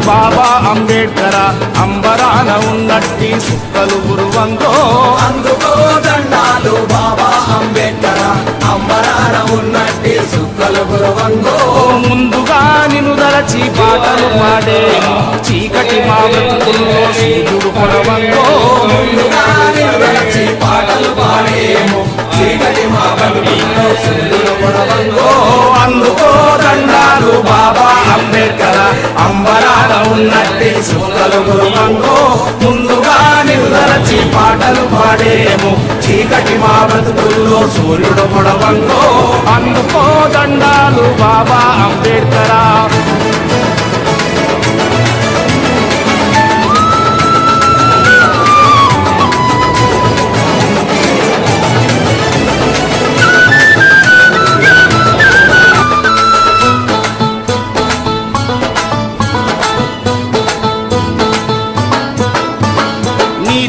బాబా అంబేడ్కర అంబరాన ఉన్నట్టి సుక్కలు గురువంగో అందుకో దండాలు బాబా అంబేడ్కర అంబరాన ఉన్నట్టి సుక్కలు గురువంగో ముందుగా నిన్ను దలచి పాటలు పాడే చీకటి మా బ్రతుకుల్లో సూర్యుడు పొడవంగో ముందుగా నిన్ను దలచి పాటలు పాడేమో చీకటి మా బ్రతుకుల్లో సూర్యుడు పొడవంగో అందుకో దండాలు బాబా అంబేడ్కర అంబరాన ఉన్నట్టి సుక్కలు గురువంగో ముందుగా నిన్ను దలచి పాటలు పాడేమో చీకటి మా బ్రతుకుల్లో సూర్యుడు పొడవంగో అందుకో దండాలు బాబా అంబేడ్కర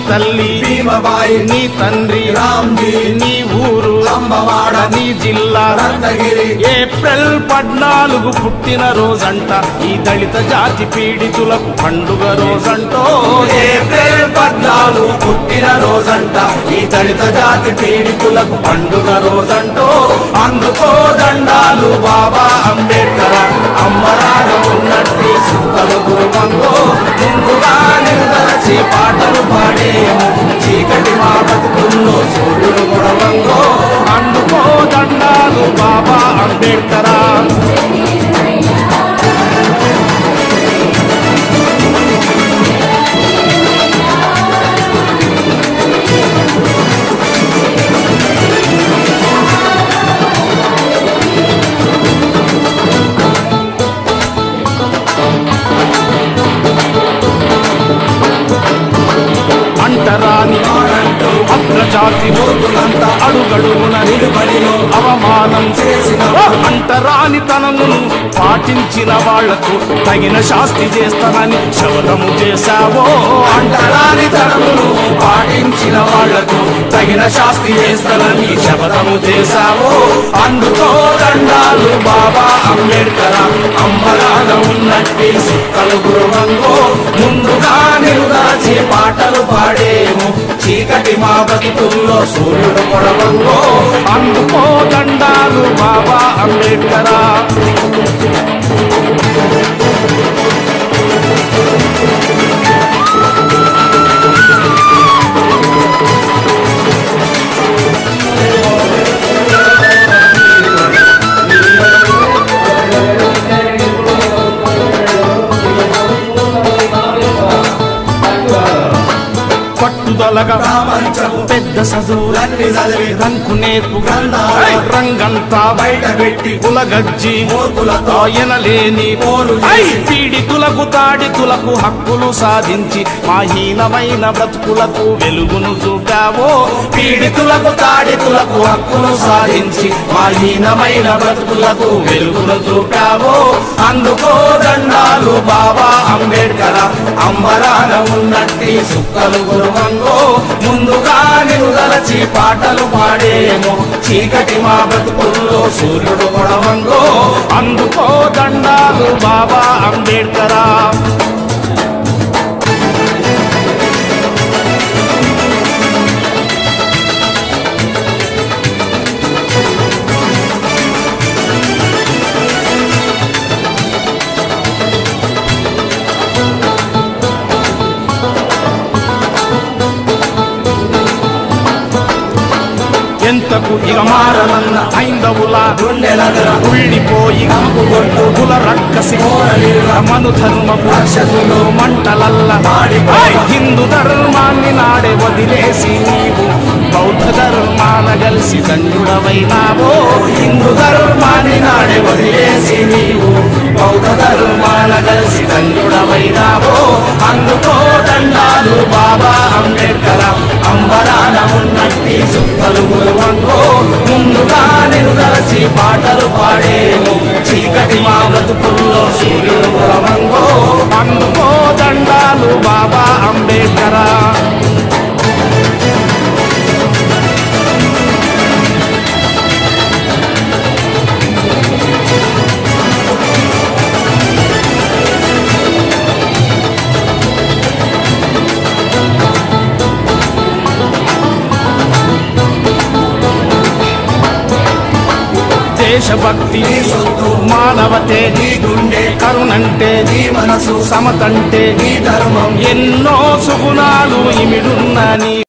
తల్లి భీమబాయి నీ తండ్రి రామ్జీ నీ ఊరు అంబవాడ నీ జిల్లా రత్నగిరి ఏప్రిల్ 14 పుట్టిన రోజంట ఈ దళిత జాతి పీడితులకు పండుగ రోజంటో ఏప్రిల్ 14 పుట్టిన రోజంట ఈ దళిత జాతి పీడితులకు పండుగ రోజంటో అందుకో దండాలు బాబా అంబేడ్కర అంబరాన ఉన్నట్టి సుక్కలు గురువంగో ముందుగా నిలదలచి పాటలు పాడేమో చీకటి మా బతుకుల్లో సూర్యుడు పొడవంగో అందుకో దండాలు బాబా అంబేడ్కర అంటరాని అగ్రజాతి మూర్ఖులంతా అడుగడుగున నిలుబడిలో అవమానం చేసిన అంటరాని తనమును పాటించిన వాళ్లకు తగిన శాస్తి చేస్తానని శపథము చేశావో అంటరాని తనమును పాటించిన వాళ్లకు తగిన శాస్తి చేస్తానని శపథము చేశావో అందుకో దండాలు బాబా అంబేడ్కర అంబరాన ఉన్నట్టి సుక్కలు గురువంగో ముందుగా నిలుదాచి పాటలు పాడేమో చీకటి మా బతుకుల్లో సూర్యుడు పొడవంగో అందుకో దండాలు బాబా అంబేడ్కర పట్టుదలగా రామంచము పెద్ద చదువులన్నీ చదివి రంకు నేర్పు గ్రంథాలు రంగంతా బయట పెట్టి ఉలగజ్జి మూర్ఖులతో ఆయనలేని పోరు చేసి పీడితులకు తాడితులకు హక్కులు సాధించి మాహీనమైన బ్రతుకులకు వెలుగును చూపావో పీడితులకు తాడితులకు హక్కులు సాధించి మాహీనమైన బ్రతుకులకు వెలుగును చూపావో అందుకో దండాలు బాబా అంబేడ్కర అంబరాన ఉన్నట్టి సుక్కలు గురువంగో ముందుగా నిలుదలచి పాటలు పాడేమో చీకటి మా బ్రతుకుల్లో సూర్యుడు పొడవంగో అందుకో దండాలు బాబా అంబేడ్కర ఎంతకు ఇక మారనన్న హైందవుల గుండెలగర ఉళ్ళిపోయి కంపుగొట్టు కుల రక్కసి కోరలీల మను ధర్మపు రక్షకులు మంటలల్ల మాడిపోయి హిందూ ధర్మాన్ని నాడే వదిలేసి నీవు బౌద్ధ ధర్మాన కలిసి దండుడవైనావో హిందూ ధర్మాన్ని నాడే వదిలేసి నీవు బౌద్ధ ధర్మాన కలిసి దండుడవైనావో అందుకో దండాలు బాబా అంబేడ్కర అంబరాన ఉన్నట్టి సుక్కలు గురువంగో ముందుగా నిలుదలసి పాటలు పాడేమో చీకటి మా బ్రతుకుల్లో సూర్యుడు గురువంగో అందుకో దండాలు బాబా అంబేడ్కర దేశభక్తి నీ సొత్తు, మానవతే నీ గుండె, కరుణంటే నీ మనసు, సమతంటే నీ ధర్మం, ఎన్నో సుగుణాలు ఇమిడున్న నీ